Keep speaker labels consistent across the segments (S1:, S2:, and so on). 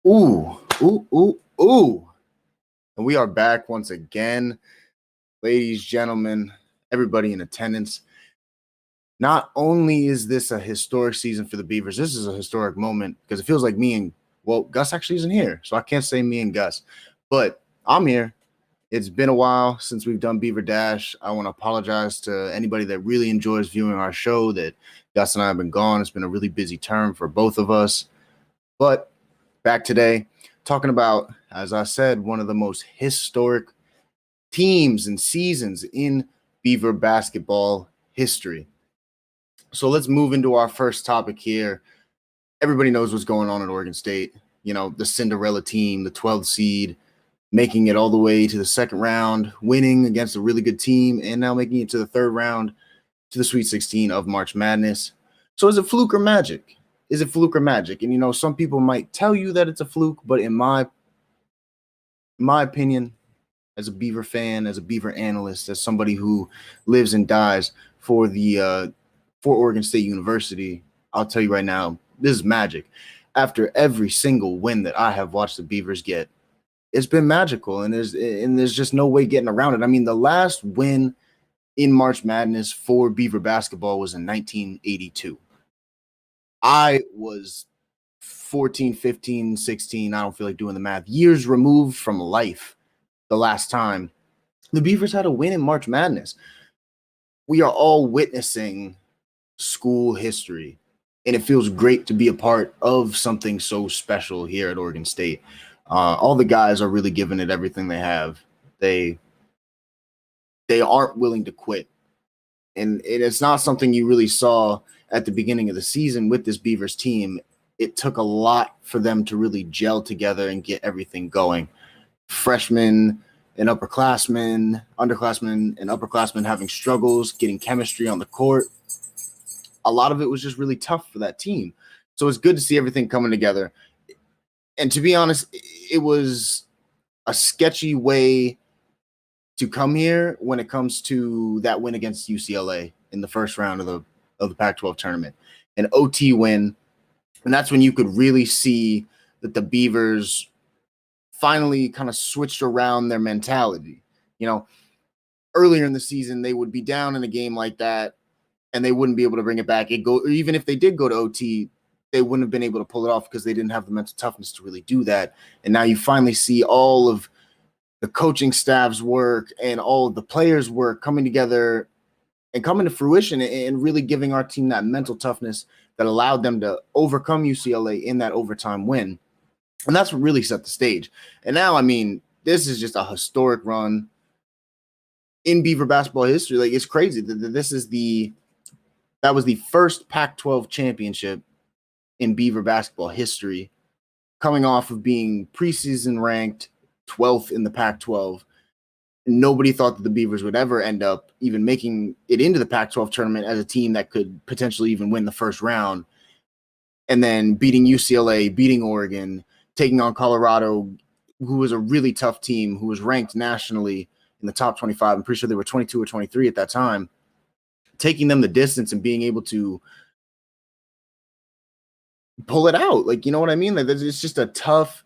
S1: Ooh, ooh, ooh, ooh. And we are back once again, ladies, gentlemen, everybody in attendance. Not only is this a historic season for the Beavers, this is a historic moment because it feels like Gus actually isn't here, so I can't say me and Gus, but I'm here. It's been a while since we've done Beaver Dash. I want to apologize to anybody that really enjoys viewing our show that Gus and I have been gone. It's been a really busy term for both of us, but back today talking about, as I said, one of the most historic teams and seasons in Beaver basketball history. So let's move into our first topic here. Everybody knows what's going on at Oregon State. You know, the Cinderella team, the 12th seed, making it all the way to the second round, winning against a really good team, and now making it to the third round to the Sweet 16 of March Madness. So is it fluke or magic? Is it fluke or magic? And, you know, some people might tell you that it's a fluke, but in my opinion, as a Beaver fan, as a Beaver analyst, as somebody who lives and dies for Oregon State University, I'll tell you right now, this is magic. After every single win that I have watched the Beavers get, it's been magical, and there's just no way getting around it. I mean, the last win in March Madness for Beaver basketball was in 1982. I was 14, 15, 16, I don't feel like doing the math, years removed from life the last time the Beavers had a win in March Madness. We are all witnessing school history, and it feels great to be a part of something so special here at Oregon State. All the guys are really giving it everything they have. They aren't willing to quit, and it's not something you really saw at the beginning of the season with this Beavers team. It took a lot for them to really gel together and get everything going. Freshmen and underclassmen and upperclassmen having struggles, getting chemistry on the court. A lot of it was just really tough for that team. So it's good to see everything coming together. And to be honest, it was a sketchy way to come here when it comes to that win against UCLA in the first round of the Pac-12 tournament. An OT win, and that's when you could really see that the Beavers finally kind of switched around their mentality. You know, earlier in the season, they would be down in a game like that, and they wouldn't be able to bring it back. Even if they did go to OT, they wouldn't have been able to pull it off because they didn't have the mental toughness to really do that. And now you finally see all of the coaching staff's work and all of the players' work coming together and coming to fruition and really giving our team that mental toughness that allowed them to overcome UCLA in that overtime win. And that's what really set the stage. And now, I mean, this is just a historic run in Beaver basketball history. Like, it's crazy that was the first Pac-12 championship in Beaver basketball history, coming off of being preseason ranked 12th in the Pac-12. Nobody thought that the Beavers would ever end up even making it into the Pac-12 tournament as a team that could potentially even win the first round. And then beating UCLA, beating Oregon, taking on Colorado, who was a really tough team, who was ranked nationally in the top 25. I'm pretty sure they were 22 or 23 at that time. Taking them the distance and being able to pull it out. Like, you know what I mean? Like, it's just a tough,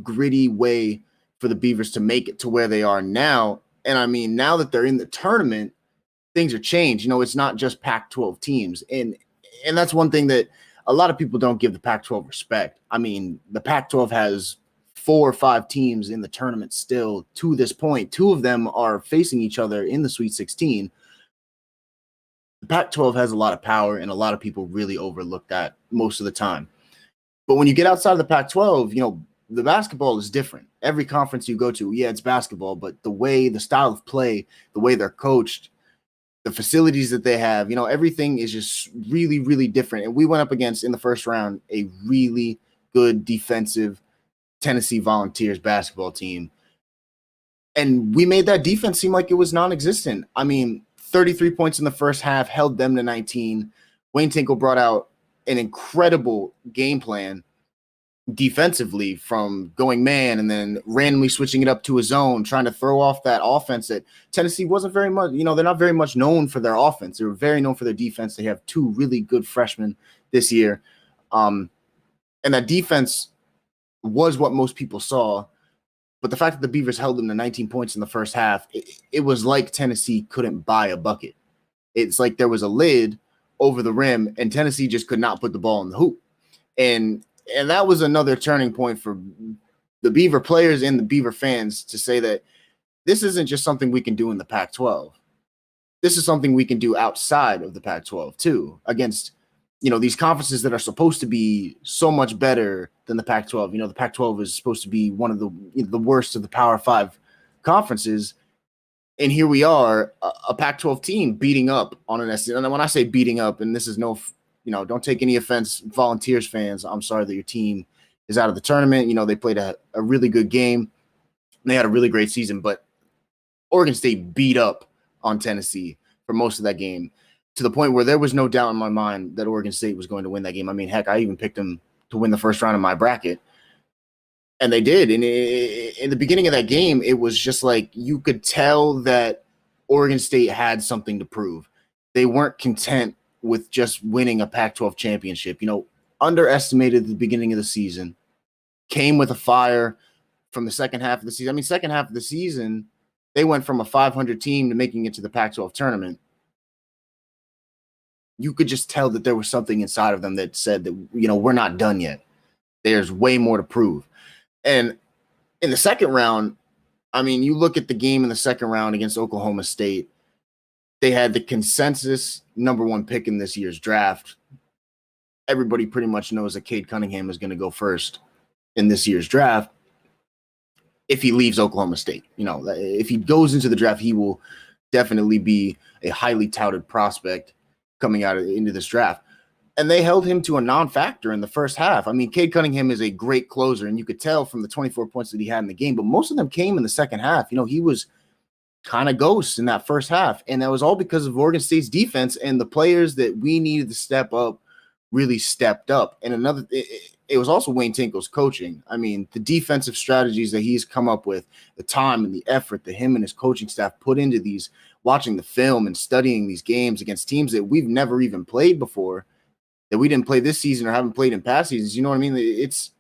S1: gritty way for the Beavers to make it to where they are now. And I mean, now that they're in the tournament, things are changed. You know, it's not just Pac-12 teams. And that's one thing that a lot of people don't give the Pac-12 respect. I mean, the Pac-12 has 4 or 5 teams in the tournament still to this point. 2 of them are facing each other in the Sweet 16. The Pac-12 has a lot of power, and a lot of people really overlook that most of the time. But when you get outside of the Pac-12, you know, the basketball is different. Every conference you go to, yeah, it's basketball, but the style of play, the way they're coached, the facilities that they have, you know, everything is just really, really different. And we went up against, in the first round, a really good defensive Tennessee Volunteers basketball team. And we made that defense seem like it was non-existent. I mean, 33 points in the first half, held them to 19. Wayne Tinkle brought out an incredible game plan defensively, from going man and then randomly switching it up to a zone, trying to throw off that offense that Tennessee wasn't very much, you know, they're not very much known for their offense. They were very known for their defense. They have 2 really good freshmen this year. And that defense was what most people saw. But the fact that the Beavers held them to 19 points in the first half, it was like Tennessee couldn't buy a bucket. It's like there was a lid over the rim, and Tennessee just could not put the ball in the hoop. And that was another turning point for the Beaver players and the Beaver fans to say that this isn't just something we can do in the Pac-12. This is something we can do outside of the Pac-12 too, against these conferences that are supposed to be so much better than the Pac-12. The Pac-12 is supposed to be one of the worst of the Power 5 conferences. And here we are, a Pac-12 team beating up on an SEC. And when I say beating up, and this is don't take any offense, Volunteers fans. I'm sorry that your team is out of the tournament. They played a really good game. They had a really great season, but Oregon State beat up on Tennessee for most of that game, to the point where there was no doubt in my mind that Oregon State was going to win that game. I mean, heck, I even picked them to win the first round of my bracket. And they did. And in the beginning of that game, it was just like you could tell that Oregon State had something to prove. They weren't content with just winning a Pac-12 championship. Underestimated at the beginning of the season, came with a fire from the second half of the season. I mean, second half of the season, they went from a 500 team to making it to the Pac-12 tournament. You could just tell that there was something inside of them that said that, we're not done yet. There's way more to prove. And in the second round, I mean, you look at the game in the second round against Oklahoma State, they had the consensus number one pick in this year's draft. Everybody pretty much knows that Cade Cunningham is going to go first in this year's draft. If he leaves Oklahoma State, if he goes into the draft, he will definitely be a highly touted prospect coming into this draft. And they held him to a non-factor in the first half. I mean, Cade Cunningham is a great closer, and you could tell from the 24 points that he had in the game, but most of them came in the second half. He was kind of ghost in that first half, and that was all because of Oregon State's defense, and the players that we needed to step up really stepped up. And it was also Wayne Tinkle's coaching. I mean, the defensive strategies that he's come up with, the time and the effort that him and his coaching staff put into these, watching the film and studying these games against teams that we've never even played before, that we didn't play this season or haven't played in past seasons. You know what I mean? It's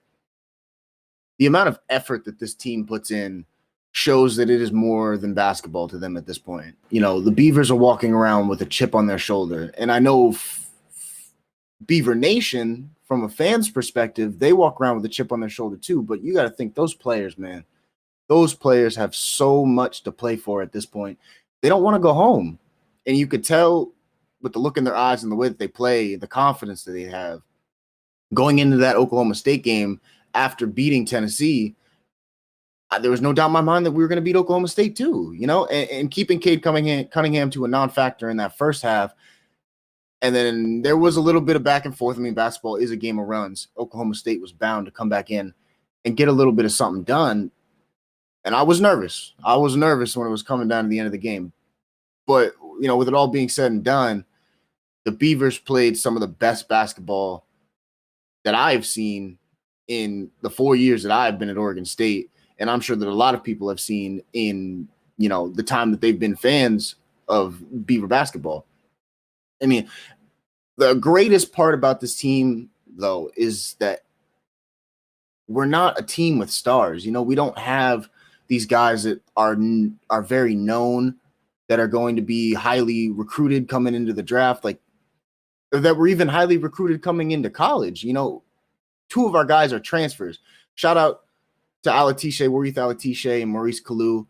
S1: the amount of effort that this team puts in shows that it is more than basketball to them at this point. The Beavers are walking around with a chip on their shoulder. And I know Beaver Nation, from a fan's perspective, they walk around with a chip on their shoulder too. But you got to think, those players, man, those players have so much to play for at this point. They don't want to go home. And you could tell with the look in their eyes and the way that they play, the confidence that they have going into that Oklahoma State game after beating Tennessee. There was no doubt in my mind that we were going to beat Oklahoma State too, and keeping Cade Cunningham to a non-factor in that first half. And then there was a little bit of back and forth. I mean, basketball is a game of runs. Oklahoma State was bound to come back in and get a little bit of something done. And I was nervous. I was nervous when it was coming down to the end of the game. But, with it all being said and done, the Beavers played some of the best basketball that I've seen in the 4 years that I've been at Oregon State. And I'm sure that a lot of people have seen in, the time that they've been fans of Beaver basketball. I mean, the greatest part about this team, though, is that we're not a team with stars. We don't have these guys that are very known, that are going to be highly recruited coming into the draft, or that were even highly recruited coming into college. Two of our guys are transfers. Shout out to Warith Alatishe and Maurice Kalu,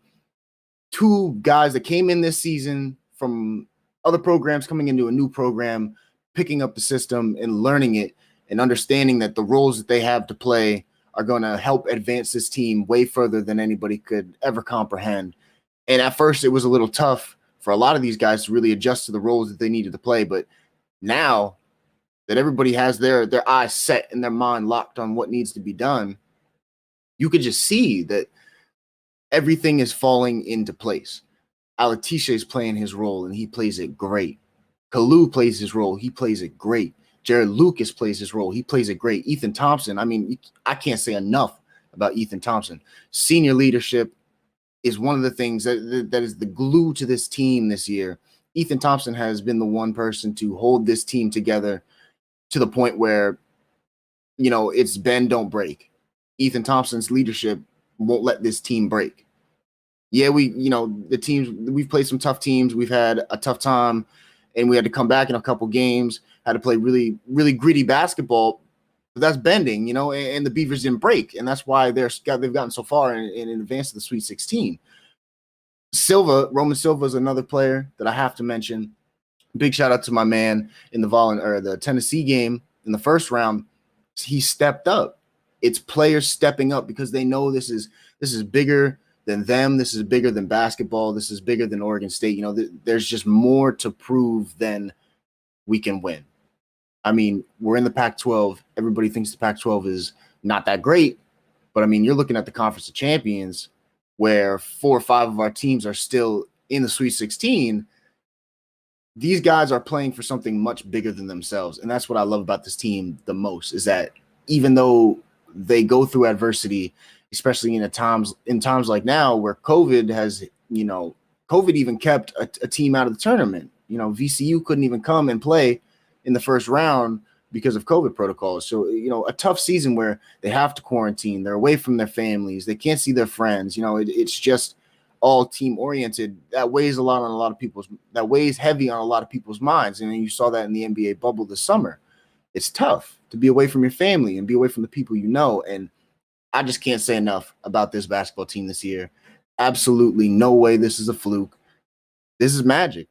S1: two guys that came in this season from other programs, coming into a new program, picking up the system and learning it and understanding that the roles that they have to play are going to help advance this team way further than anybody could ever comprehend. And at first, it was a little tough for a lot of these guys to really adjust to the roles that they needed to play. But now that everybody has their eyes set and their mind locked on what needs to be done, you could just see that everything is falling into place. Alatishe is playing his role, and he plays it great. Kalu plays his role. He plays it great. Jared Lucas plays his role. He plays it great. Ethan Thompson, I mean, I can't say enough about Ethan Thompson. Senior leadership is one of the things that is the glue to this team this year. Ethan Thompson has been the one person to hold this team together to the point where, it's bend, don't break. Ethan Thompson's leadership won't let this team break. Yeah, the teams, we've played some tough teams. We've had a tough time, and we had to come back in a couple games, had to play really, really gritty basketball. But that's bending, and the Beavers didn't break. And that's why they've gotten so far in advance of the Sweet 16. Roman Silva is another player that I have to mention. Big shout out to my man in the Tennessee game in the first round. He stepped up. It's players stepping up because they know this is bigger than them. This is bigger than basketball. This is bigger than Oregon State. There's just more to prove than we can win. I mean, we're in the Pac-12. Everybody thinks the Pac-12 is not that great, but I mean, you're looking at the Conference of Champions where 4 or 5 of our teams are still in the Sweet 16. These guys are playing for something much bigger than themselves. And that's what I love about this team the most, is that even though they go through adversity, especially in times like now where COVID has, COVID even kept a team out of the tournament. VCU couldn't even come and play in the first round because of COVID protocols. So, a tough season where they have to quarantine, they're away from their families, they can't see their friends. It's just all team oriented. That weighs heavy on a lot of people's minds. And you saw that in the NBA bubble this summer. It's tough to be away from your family and be away from the people you know. And I just can't say enough about this basketball team this year. Absolutely no way this is a fluke. This is magic.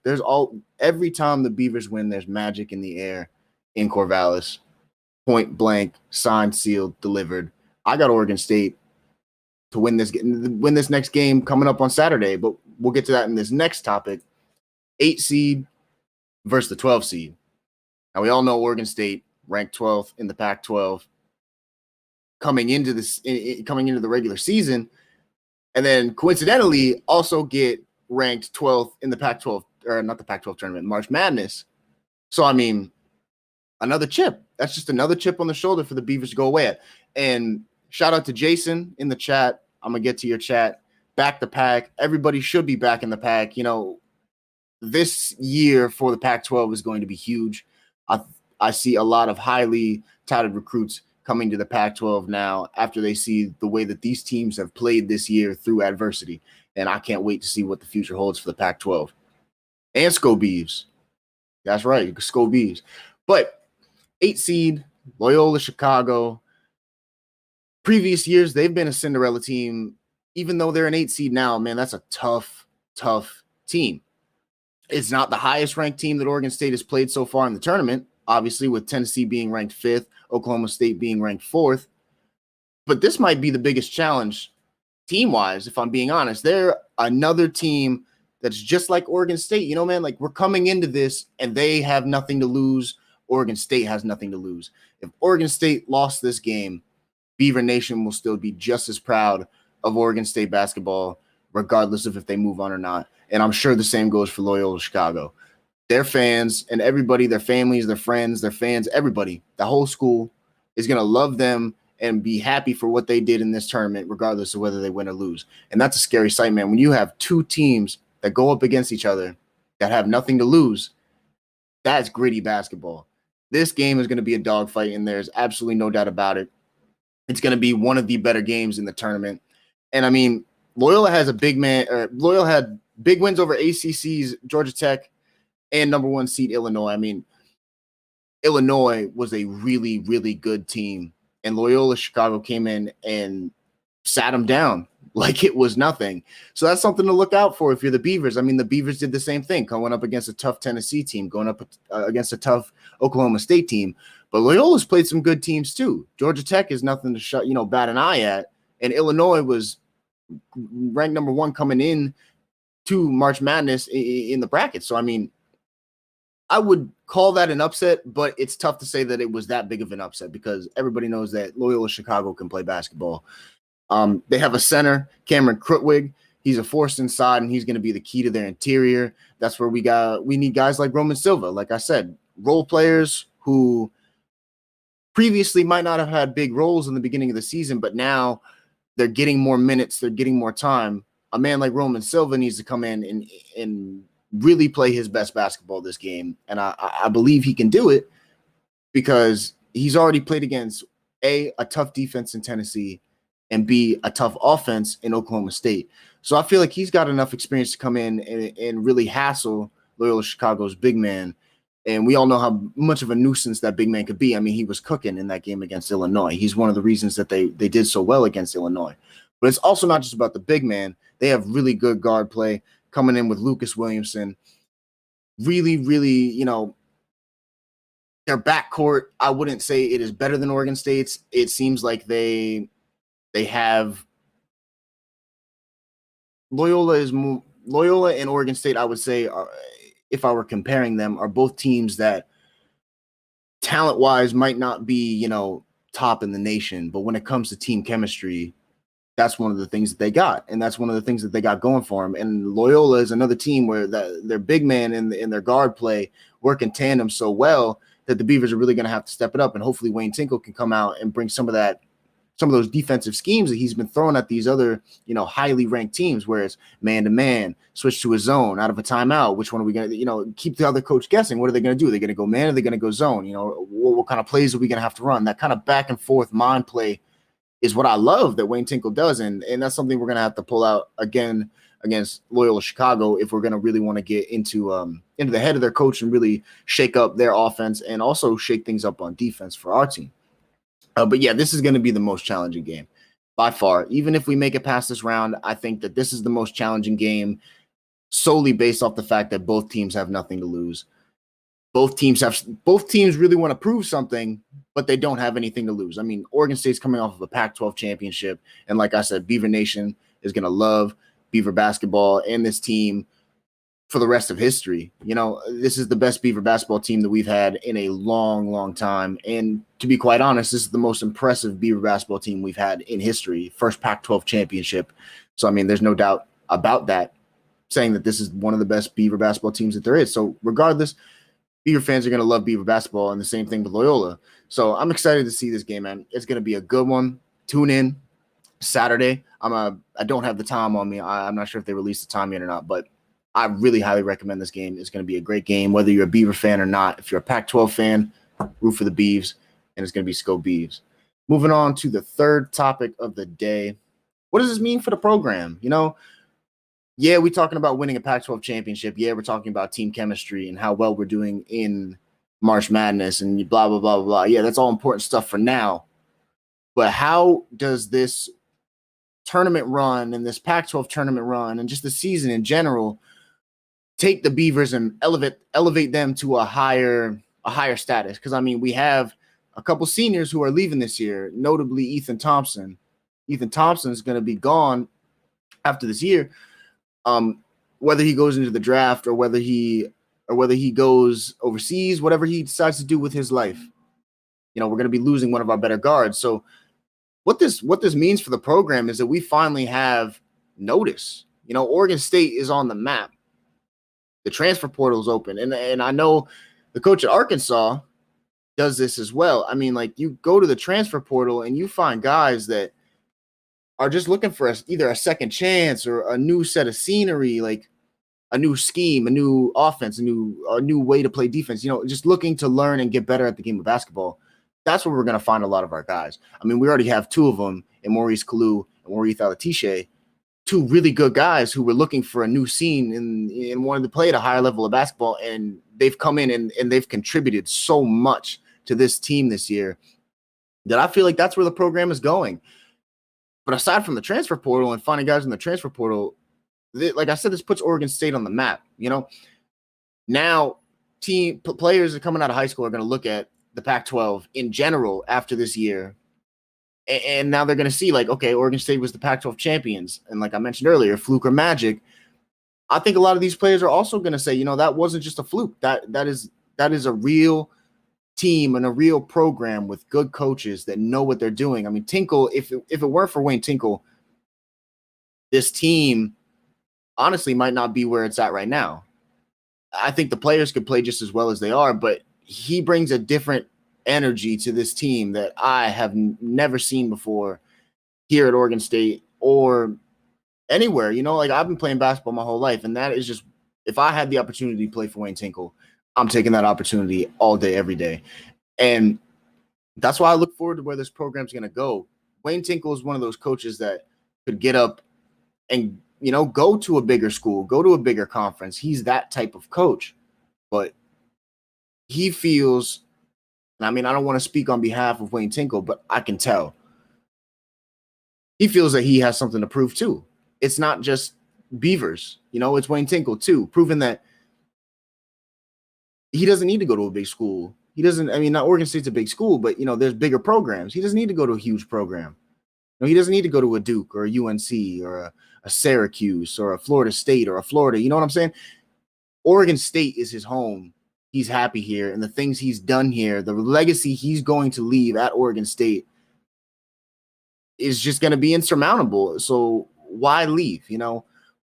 S1: Every time the Beavers win, there's magic in the air in Corvallis. Point blank, signed, sealed, delivered. I got Oregon State to win this next game coming up on Saturday, but we'll get to that in this next topic. 8 seed versus the 12 seed. Now, we all know Oregon State ranked 12th in the Pac-12 coming into the regular season, and then coincidentally also get ranked 12th in the Pac-12, or not the Pac-12 tournament, March Madness. So, I mean, another chip. That's just another chip on the shoulder for the Beavers to go away at. And shout out to Jason in the chat. I'm going to get to your chat. Back the pack. Everybody should be back in the pack. This year for the Pac-12 is going to be huge. I see a lot of highly touted recruits coming to the Pac-12 now after they see the way that these teams have played this year through adversity. And I can't wait to see what the future holds for the Pac-12. And Sco Beavs. That's right, Sco Beavs. But 8 seed, Loyola Chicago. Previous years, they've been a Cinderella team. Even though they're an 8 seed now, man, that's a tough, tough team. It's not the highest ranked team that Oregon State has played so far in the tournament, obviously, with Tennessee being ranked 5th, Oklahoma State being ranked 4th. But this might be the biggest challenge team-wise, if I'm being honest. They're another team that's just like Oregon State. Man, like, we're coming into this and they have nothing to lose. Oregon State has nothing to lose. If Oregon State lost this game, Beaver Nation will still be just as proud of Oregon State basketball, regardless of if they move on or not. And I'm sure the same goes for Loyola Chicago. Their fans and everybody, their families, their friends, their fans, everybody, the whole school is going to love them and be happy for what they did in this tournament, regardless of whether they win or lose. And that's a scary sight, man. When you have 2 teams that go up against each other that have nothing to lose, that's gritty basketball. This game is going to be a dogfight, and there's absolutely no doubt about it. It's going to be one of the better games in the tournament. And I mean, Loyola had big wins over ACC's Georgia Tech and number 1 seed Illinois. I mean, Illinois was a really, really good team, and Loyola Chicago came in and sat them down like it was nothing. So that's something to look out for if you're the Beavers. I mean, the Beavers did the same thing, going up against a tough Tennessee team, going up against a tough Oklahoma State team. But Loyola's played some good teams too. Georgia Tech is nothing to bat an eye at. And Illinois was ranked number 1 coming in to March Madness in the bracket. So, I mean, I would call that an upset, but it's tough to say that it was that big of an upset because everybody knows that Loyola Chicago can play basketball. They have a center, Cameron Krutwig. He's a force inside, and he's going to be the key to their interior. That's where we need guys like Roman Silva, like I said, role players who previously might not have had big roles in the beginning of the season, but now they're getting more minutes, they're getting more time. A man like Roman Silva needs to come in and really play his best basketball this game. And I believe he can do it because he's already played against a tough defense in Tennessee, and be a tough offense in Oklahoma State. So I feel like he's got enough experience to come in and really hassle Loyola Chicago's big man. And we all know how much of a nuisance that big man could be. I mean, he was cooking in that game against Illinois. He's one of the reasons that they did so well against Illinois. But it's also not just about the big man. They have really good guard play coming in with Lucas Williamson. Really, really, their backcourt, I wouldn't say it is better than Oregon State's. It seems like they have Loyola and Oregon State, I would say, if I were comparing them, are both teams that talent-wise might not be, top in the nation. But when it comes to team chemistry, that's one of the things that they got. And that's one of the things that they got going for them. And Loyola is another team where their big man and their guard play work in tandem so well that the Beavers are really going to have to step it up. And hopefully Wayne Tinkle can come out and bring some of those defensive schemes that he's been throwing at these other, highly ranked teams, where it's man-to-man, switch to a zone, out of a timeout. Which one are we going to, keep the other coach guessing? What are they going to do? Are they going to go man? Or are they going to go zone? What kind of plays are we going to have to run? That kind of back and forth mind play is what I love that Wayne Tinkle does. And that's something we're going to have to pull out again against Loyola Chicago if we're going to really want to get into the head of their coach and really shake up their offense and also shake things up on defense for our team. But yeah, this is going to be the most challenging game by far. Even if we make it past this round, I think that this is the most challenging game solely based off the fact that both teams have nothing to lose. Both teams really want to prove something, but they don't have anything to lose. I mean, Oregon State's coming off of a Pac-12 championship. And like I said, Beaver Nation is going to love Beaver basketball and this team for the rest of history. This is the best Beaver basketball team that we've had in a long, long time. And to be quite honest, this is the most impressive Beaver basketball team we've had in history. First Pac-12 championship. So, I mean, there's no doubt about that, saying that this is one of the best Beaver basketball teams that there is. So regardless, Beaver fans are going to love Beaver basketball, and the same thing with Loyola. So I'm excited to see this game, man. It's going to be a good one. Tune in Saturday. I don't have the time on me. I'm not sure if they released the time yet or not, but I really highly recommend this game. It's going to be a great game, whether you're a Beaver fan or not. If you're a Pac-12 fan, root for the Beavs, and it's going to be Sco Beavs. Moving on to the third topic of the day. What does this mean for the program? Yeah, we're talking about winning a Pac-12 championship. Yeah, we're talking about team chemistry and how well we're doing in March Madness and blah, blah, blah, blah. Yeah, that's all important stuff for now. But how does this tournament run and this Pac-12 tournament run and just the season in general take the Beavers and elevate them to a higher status? Because, I mean, we have a couple seniors who are leaving this year, notably Ethan Thompson. Ethan Thompson is going to be gone after this year. Whether he goes into the draft or whether he goes overseas, whatever he decides to do with his life, we're going to be losing one of our better guards. So what this means for the program is that we finally have notice. Oregon State is on the map. The transfer portal is open. And I know the coach at Arkansas does this as well. I mean, like, you go to the transfer portal and you find guys that are just looking for either a second chance or a new set of scenery, like a new scheme, a new offense, a new way to play defense, just looking to learn and get better at the game of basketball. That's where we're going to find a lot of our guys. I mean, we already have two of them in Maurice Kalou and Maurice Alatishe, two really good guys who were looking for a new scene and wanted to play at a higher level of basketball. And they've come in and they've contributed so much to this team this year that I feel like that's where the program is going. But aside from the transfer portal and finding guys in the transfer portal, like I said, this puts Oregon State on the map. Now players that are coming out of high school are going to look at the Pac-12 in general after this year. And now they're going to see, like, okay, Oregon State was the Pac-12 champions. And like I mentioned earlier, fluke or magic. I think a lot of these players are also going to say, that wasn't just a fluke. That is a real team and a real program with good coaches that know what they're doing. I mean, Tinkle, if it weren't for Wayne Tinkle, this team honestly might not be where it's at right now. I think the players could play just as well as they are, but he brings a different energy to this team that I have never seen before here at Oregon State or anywhere. Like, I've been playing basketball my whole life, and that is just, if I had the opportunity to play for Wayne Tinkle, I'm taking that opportunity all day, every day. And that's why I look forward to where this program's going to go. Wayne Tinkle is one of those coaches that could get up and, go to a bigger school, go to a bigger conference. He's that type of coach. But he feels, and I mean, I don't want to speak on behalf of Wayne Tinkle, but I can tell he feels that he has something to prove too. It's not just Beavers, it's Wayne Tinkle too, proving that he doesn't need to go to a big school. He doesn't, not Oregon State's a big school, but there's bigger programs. He doesn't need to go to a huge program. He doesn't need to go to a Duke or a UNC or a Syracuse or a Florida State or a Florida. You know what I'm saying? Oregon State is his home. He's happy here. And the things he's done here, the legacy he's going to leave at Oregon State is just going to be insurmountable. So why leave?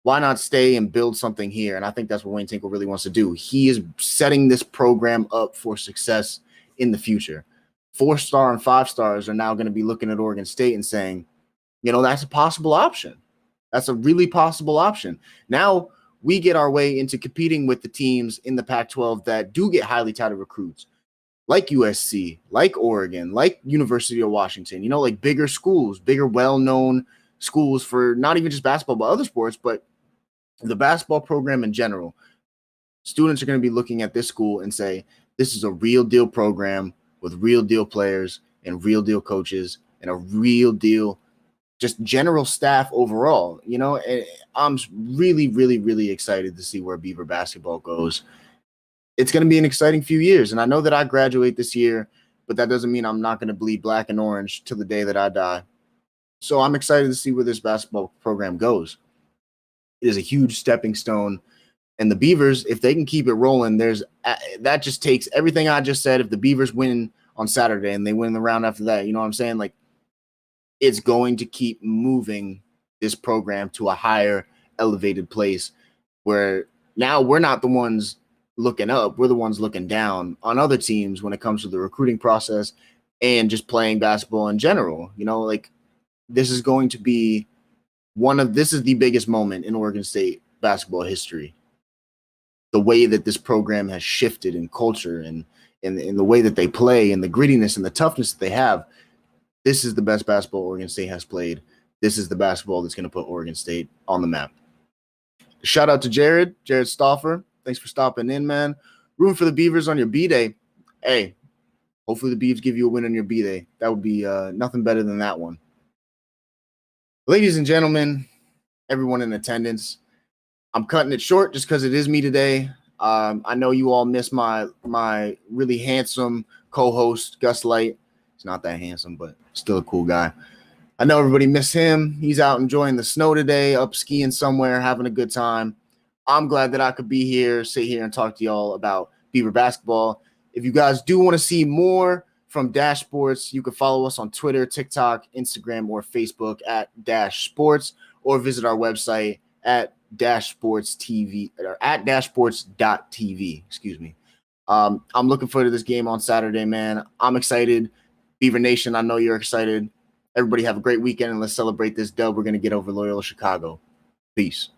S1: Why not stay and build something here? And I think that's what Wayne Tinkle really wants to do. He is setting this program up for success in the future. 4-star and 5-stars are now going to be looking at Oregon State and saying, that's a possible option. That's a really possible option. Now we get our way into competing with the teams in the Pac-12 that do get highly touted recruits, like USC, like Oregon, like University of Washington, like bigger schools, bigger, well-known schools for not even just basketball, but other sports, but the basketball program in general. Students are going to be looking at this school and say, this is a real deal program with real deal players and real deal coaches and a real deal just general staff overall. And I'm really, really, really excited to see where Beaver basketball goes. It's going to be an exciting few years. And I know that I graduate this year, but that doesn't mean I'm not going to bleed black and orange till the day that I die. So I'm excited to see where this basketball program goes. It is a huge stepping stone. And the Beavers, if they can keep it rolling, that just takes everything I just said. If the Beavers win on Saturday and they win the round after that, you know what I'm saying? Like, it's going to keep moving this program to a higher elevated place where now we're not the ones looking up. We're the ones looking down on other teams when it comes to the recruiting process and just playing basketball in general. This is going to be this is the biggest moment in Oregon State basketball history. The way that this program has shifted in culture and in the way that they play and the grittiness and the toughness that they have. This is the best basketball Oregon State has played. This is the basketball that's going to put Oregon State on the map. Shout out to Jared Stauffer. Thanks for stopping in, man. Rooting for the Beavers on your B-Day. Hey, hopefully the Beavs give you a win on your B-Day. That would be nothing better than that one. Ladies and gentlemen, everyone in attendance, I'm cutting it short just because it is me today. I know you all miss my really handsome co-host, Gus Light. He's not that handsome, but still a cool guy. I know everybody miss him. He's out enjoying the snow today, up skiing somewhere, having a good time. I'm glad that I could be here, sit here and talk to y'all about Beaver basketball. If you guys do want to see more from Dash Sports, you can follow us on Twitter, TikTok, Instagram, or Facebook at Dash Sports, or visit our website at Dash Sports TV or at dashsports.tv. Excuse me. I'm looking forward to this game on Saturday, man. I'm excited. Beaver Nation, I know you're excited. Everybody have a great weekend, and let's celebrate this dub we're going to get over Loyola Chicago. Peace.